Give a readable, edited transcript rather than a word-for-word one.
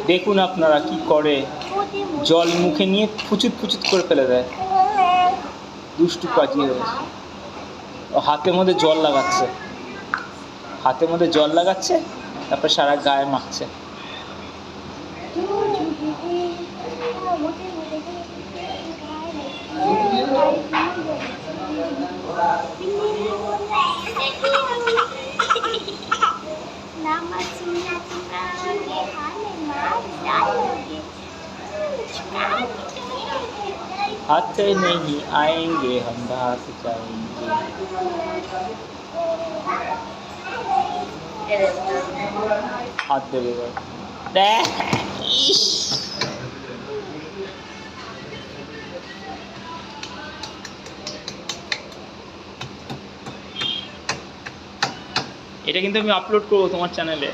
দেখুন আপনারা কি করে, জল মুখে নিয়ে ফুচুত ফুচুত করে ফেলে দেয়। দুষ্টু পাজি হয়েছে। ও হাতের মধ্যে জল লাগাচ্ছে, হাতের মধ্যে জল লাগাচ্ছে, তারপর সারা গায়ে মাখছে। हाथ नहीं आएंगे हम भाग जाएंगे। हाथ देवे এটা কিন্তু আমি আপলোড করবো তোমার চ্যানেলে।